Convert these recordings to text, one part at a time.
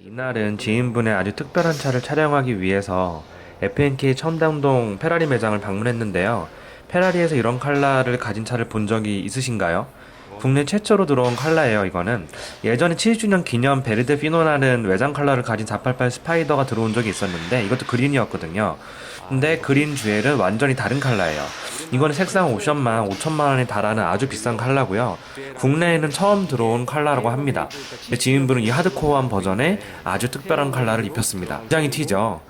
이날은 지인분의 아주 특별한 차를 촬영하기 위해서 F&K 청담동 페라리 매장을 방문했는데요. 페라리에서 이런 컬러를 가진 차를 본 적이 있으신가요? 국내 최초로 들어온 컬러예요. 이거는 예전에 70주년 기념 베르데 피노라는 외장 컬러를 가진 488 스파이더가 들어온 적이 있었는데 이것도 그린이었거든요. 근데 그린 듀엘은 완전히 다른 컬러예요. 이거는 색상 옵션만 5천만 원에 달하는 아주 비싼 컬러고요. 국내에는 처음 들어온 컬러라고 합니다. 지인분은 이 하드코어한 버전에 아주 특별한 컬러를 입혔습니다. 굉장히 튀죠.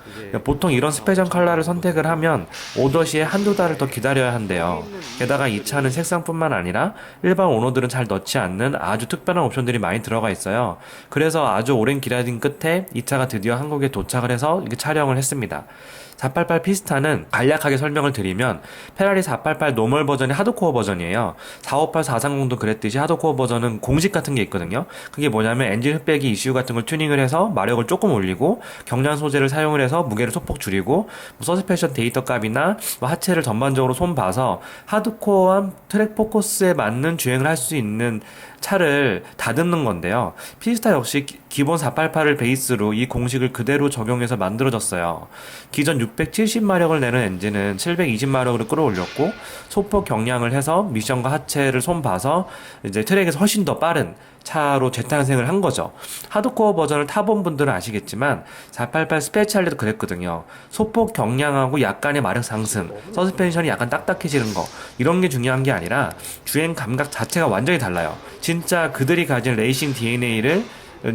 보통 이런 스페셜 컬러를 선택을 하면 오더 시에 한두 달을 더 기다려야 한대요. 게다가 이 차는 색상뿐만 아니라 일반 오너들은 잘 넣지 않는 아주 특별한 옵션들이 많이 들어가 있어요. 그래서 아주 오랜 기다림 끝에 이 차가 드디어 한국에 도착을 해서 이렇게 촬영을 했습니다. 488 피스타는 간략하게 설명을 드리면 페라리 488 노멀 버전이 하드코어 버전이에요. 458, 430도 그랬듯이 하드코어 버전은 공식 같은 게 있거든요. 그게 뭐냐면 엔진 흡배기 ECU 같은 걸 튜닝을 해서 마력을 조금 올리고 경량 소재를 사용을 해서 무게를 소폭 줄이고 서스펜션 데이터 값이나 하체를 전반적으로 손봐서 하드코어한 트랙 포커스에 맞는 주행을 할 수 있는 차를 다듬는 건데요. 피스타 역시 기본 488을 베이스로 이 공식을 그대로 적용해서 만들어졌어요. 기존 670마력을 내는 엔진은 720마력으로 끌어올렸고 소폭 경량을 해서 미션과 하체를 손봐서 이제 트랙에서 훨씬 더 빠른 차로 재탄생을 한 거죠. 하드코어 버전을 타본 분들은 아시겠지만 488 스페셜리도 그랬거든요. 소폭 경량하고 약간의 마력 상승, 서스펜션이 약간 딱딱해지는 거 이런 게 중요한 게 아니라 주행 감각 자체가 완전히 달라요. 진짜 그들이 가진 레이싱 DNA를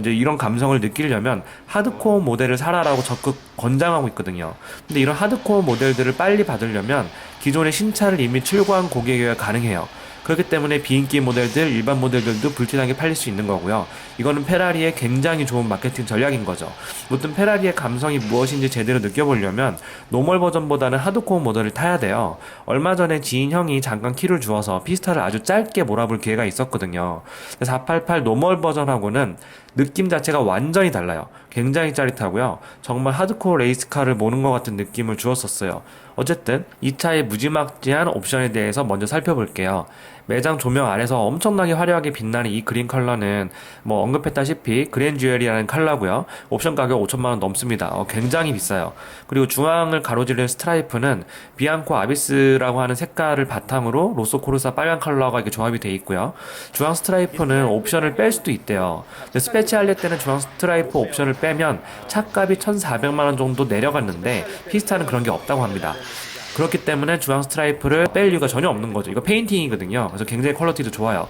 이제 이런 감성을 느끼려면 하드코어 모델을 사라라고 적극 권장하고 있거든요. 근데 이런 하드코어 모델들을 빨리 받으려면 기존의 신차를 이미 출고한 고객이어야 가능해요. 그렇기 때문에 비인기 모델들, 일반 모델들도 불티나게 팔릴 수 있는 거고요. 이거는 페라리의 굉장히 좋은 마케팅 전략인 거죠. 무튼 페라리의 감성이 무엇인지 제대로 느껴보려면 노멀 버전보다는 하드코어 모델을 타야 돼요. 얼마 전에 지인 형이 잠깐 키를 주어서 피스타를 아주 짧게 몰아볼 기회가 있었거든요. 488 노멀 버전하고는 느낌 자체가 완전히 달라요. 굉장히 짜릿하고요. 정말 하드코어 레이스카를 모는 것 같은 느낌을 주었었어요. 어쨌든 이 차의 무지막지한 옵션에 대해서 먼저 살펴볼게요. 매장 조명 아래서 엄청나게 화려하게 빛나는 이 그린 컬러는 뭐 언급했다시피 그랜 듀얼이라는 컬러고요. 옵션 가격 5천만 원 넘습니다. 굉장히 비싸요. 그리고 중앙을 가로지르는 스트라이프는 비앙코 아비스라고 하는 색깔을 바탕으로 로쏘 코르사 빨간 컬러가 이렇게 조합이 되어 있고요. 중앙 스트라이프는 옵션을 뺄 수도 있대요. 스페ци알레 때는 중앙 스트라이프 옵션을 빼면 차값이 1,400만 원 정도 내려갔는데 피스타는 그런 게 없다고 합니다. 그렇기 때문에 중앙 스트라이프를 뺄 이유가 전혀 없는 거죠. 이거 페인팅이거든요. 그래서 굉장히 퀄리티도 좋아요.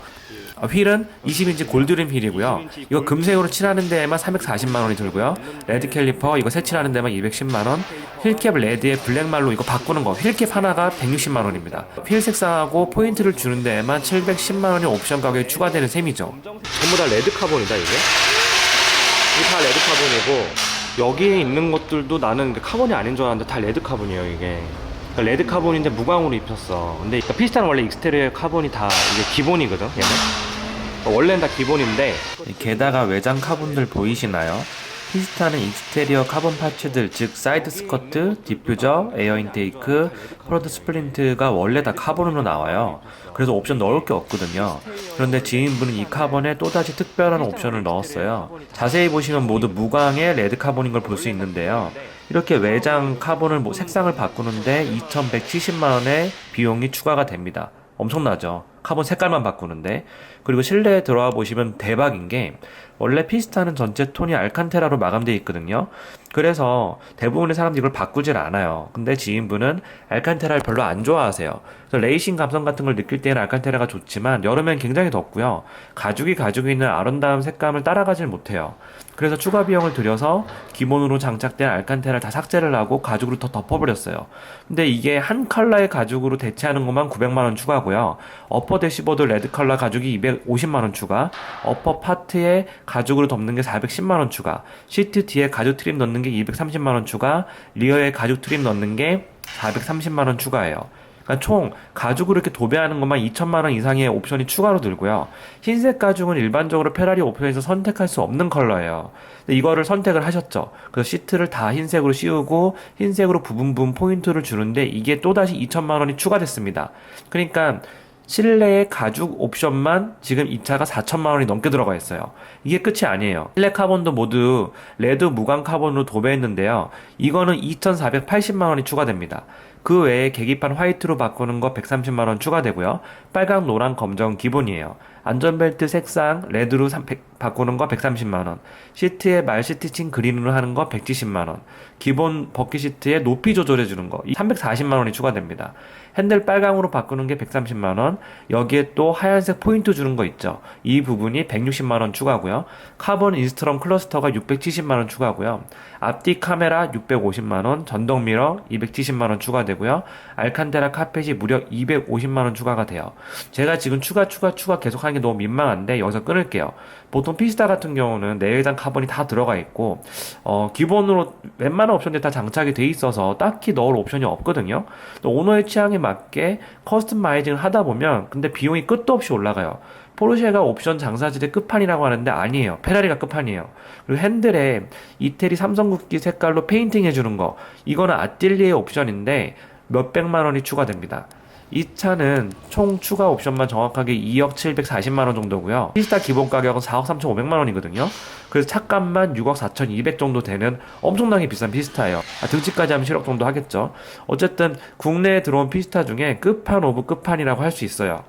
휠은 20인치 골드림 휠이고요. 이거 금색으로 칠하는 데에만 340만 원이 들고요. 레드 캘리퍼 이거 새칠하는 데만 210만 원. 휠캡 레드에 블랙말로 이거 바꾸는 거. 휠캡 하나가 160만 원입니다. 휠 색상하고 포인트를 주는 데에만 710만 원이 옵션 가격이 추가되는 셈이죠. 전부 다 레드 카본이다 이게. 이게 다 레드 카본이고 여기에 있는 것들도 나는 카본이 아닌 줄 알았는데 다 레드 카본이에요 이게. 레드 카본인데 무광으로 입혔어. 근데 피스타는 원래 익스테리어 카본이 다 이게 기본이거든. 얘는 원래는 다 기본인데 게다가 외장 카본들 보이시나요? 피스타는 익스테리어 카본 파츠들 즉 사이드 스커트, 디퓨저, 에어 인테이크, 프론트 스플린트가 원래 다 카본으로 나와요. 그래서 옵션 넣을 게 없거든요. 그런데 지인분은 이 카본에 또다시 특별한 옵션을 넣었어요. 자세히 보시면 모두 무광의 레드 카본인 걸 볼 수 있는데요. 이렇게 외장 카본을 색상을 바꾸는데 2,170만원의 비용이 추가가 됩니다. 엄청나죠? 카본 색깔만 바꾸는데. 그리고 실내에 들어와 보시면 대박인 게 원래 피스타는 전체 톤이 알칸테라로 마감되어 있거든요. 그래서 대부분의 사람들이 이걸 바꾸질 않아요. 근데 지인분은 알칸테라를 별로 안 좋아하세요. 그래서 레이싱 감성 같은 걸 느낄 때는 알칸테라가 좋지만 여름엔 굉장히 덥고요. 가죽이 가지고 있는 아름다운 색감을 따라가질 못해요. 그래서 추가 비용을 들여서 기본으로 장착된 알칸테라를 다 삭제를 하고 가죽으로 더 덮어버렸어요. 근데 이게 한 컬러의 가죽으로 대체하는 것만 900만 원 추가고요. 어퍼 로어 대시보드 레드 컬러 가죽이 250만원 추가, 어퍼 파트에 가죽으로 덮는 게 410만원 추가, 시트 뒤에 가죽 트림 넣는 게 230만원 추가, 리어에 가죽 트림 넣는 게 430만원 추가예요. 그러니까 총 가죽으로 이렇게 도배하는 것만 2천만원 이상의 옵션이 추가로 들고요. 흰색 가죽은 일반적으로 페라리 옵션에서 선택할 수 없는 컬러예요. 근데 이거를 선택을 하셨죠. 그래서 시트를 다 흰색으로 씌우고 흰색으로 부분 포인트를 주는데 이게 또다시 2천만원이 추가됐습니다. 그러니까 실내의 가죽 옵션만 지금 이 차가 4천만원이 넘게 들어가 있어요. 이게 끝이 아니에요. 실내 카본도 모두 레드 무광 카본으로 도배했는데요. 이거는 2,480만원이 추가됩니다. 그 외에 계기판 화이트로 바꾸는 거 130만원 추가되고요. 빨강, 노랑, 검정 기본이에요. 안전벨트 색상 레드로 바꾸는 거 130만원, 시트에 말 스티칭 그린으로 하는 거 170만원, 기본 버킷 시트에 높이 조절해주는 거 340만원이 추가됩니다. 핸들 빨강으로 바꾸는 게 130만원, 여기에 또 하얀색 포인트 주는 거 있죠. 이 부분이 160만원 추가고요. 카본 인스트럼 클러스터가 670만원 추가고요. 앞뒤 카메라 650만원, 전동 미러 270만원 추가되고요. 알칸테라 카펫이 무려 250만원 추가가 돼요. 제가 지금 추가 계속 하는 게 너무 민망한데 여기서 끊을게요. 보통 피스타 같은 경우는 내외장 카본이 다 들어가 있고 기본으로 웬만한 옵션들이 다 장착이 돼 있어서 딱히 넣을 옵션이 없거든요. 또 오너의 취향에 맞게 커스터마이징을 하다 보면 근데 비용이 끝도 없이 올라가요. 포르쉐가 옵션 장사질의 끝판이라고 하는데 아니에요. 페라리가 끝판이에요. 그리고 핸들에 이태리 삼성국기 색깔로 페인팅 해주는 거, 이거는 아뜰리에 옵션인데 몇백만 원이 추가됩니다. 이 차는 총 추가 옵션만 정확하게 2억 740만원 정도고요. 피스타 기본 가격은 4억 3,500만원이거든요. 그래서 차값만 6억 4,200 정도 되는 엄청나게 비싼 피스타예요. 등치까지 하면 7억 정도 하겠죠. 어쨌든 국내에 들어온 피스타 중에 끝판 오브 끝판이라고 할 수 있어요.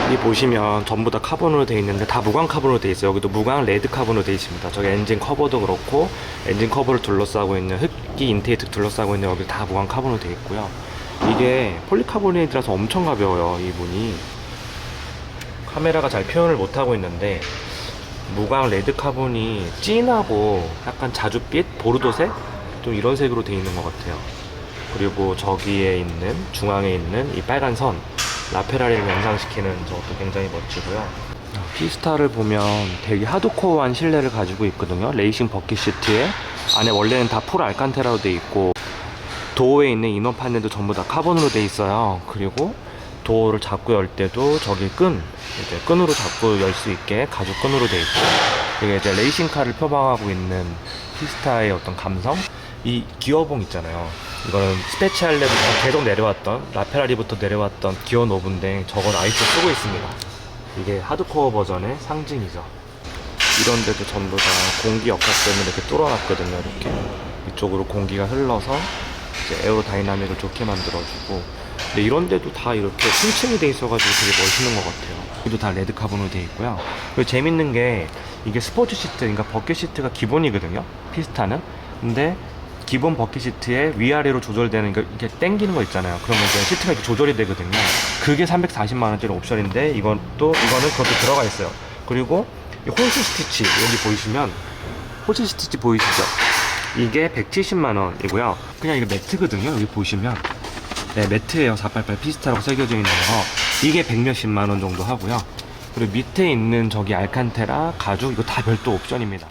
여기 보시면 전부 다 카본으로 되어 있는데 다 무광 카본으로 되어 있어요. 여기도 무광 레드 카본으로 되어 있습니다. 저기 엔진 커버도 그렇고 엔진 커버를 둘러싸고 있는 흡기 인테이크 둘러싸고 있는 여기 다 무광 카본으로 되어 있고요. 이게 폴리카보네이트라서 엄청 가벼워요. 이분이 카메라가 잘 표현을 못하고 있는데 무광 레드 카본이 진하고 약간 자줏빛 보르도색 좀 이런 색으로 되어 있는 것 같아요. 그리고 저기에 있는 중앙에 있는 이 빨간 선 라페라리를 연상시키는 저것도 굉장히 멋지고요. 피스타를 보면 되게 하드코어한 실내를 가지고 있거든요. 레이싱 버킷 시트에 안에 원래는 다 풀 알칸테라로 되어 있고 도어에 있는 이너 판넬도 전부 다 카본으로 되어 있어요. 그리고 도어를 잡고 열 때도 저기 이제 끈으로 잡고 열 수 있게 가죽 끈으로 되어 있고, 이게 이제 레이싱카를 표방하고 있는 피스타의 어떤 감성? 이 기어봉 있잖아요. 이거는 스페치알레부터 계속 내려왔던 라페라리부터 내려왔던 기어 노브인데 저건 아직도 쓰고 있습니다. 이게 하드코어 버전의 상징이죠. 이런 데도 전부 다 공기 역학 때문에 이렇게 뚫어놨거든요. 이렇게 이쪽으로 공기가 흘러서 이제 에어로다이나믹을 좋게 만들어주고, 근데 이런 데도 다 이렇게 층층이 돼 있어가지고 되게 멋있는 것 같아요. 여기도 다 레드 카본으로 돼 있고요. 그리고 재밌는 게 이게 스포츠 시트, 그러니까 버킷 시트가 기본이거든요. 피스타는. 근데 기본 버킷 시트에 위아래로 조절되는 이렇게 당기는 거 있잖아요. 그러면 이제 시트가 이렇게 조절이 되거든요. 그게 340만원짜리 옵션인데 이거는 그것도 들어가 있어요. 그리고 이 홀스 스티치 여기 보이시면 홀스 스티치 보이시죠? 이게 170만원이고요. 그냥 이거 매트거든요. 여기 보시면 네, 매트예요. 488 피스타라고 새겨져 있는 거. 이게 100몇십만원 정도 하고요. 그리고 밑에 있는 저기 알칸테라 가죽 이거 다 별도 옵션입니다.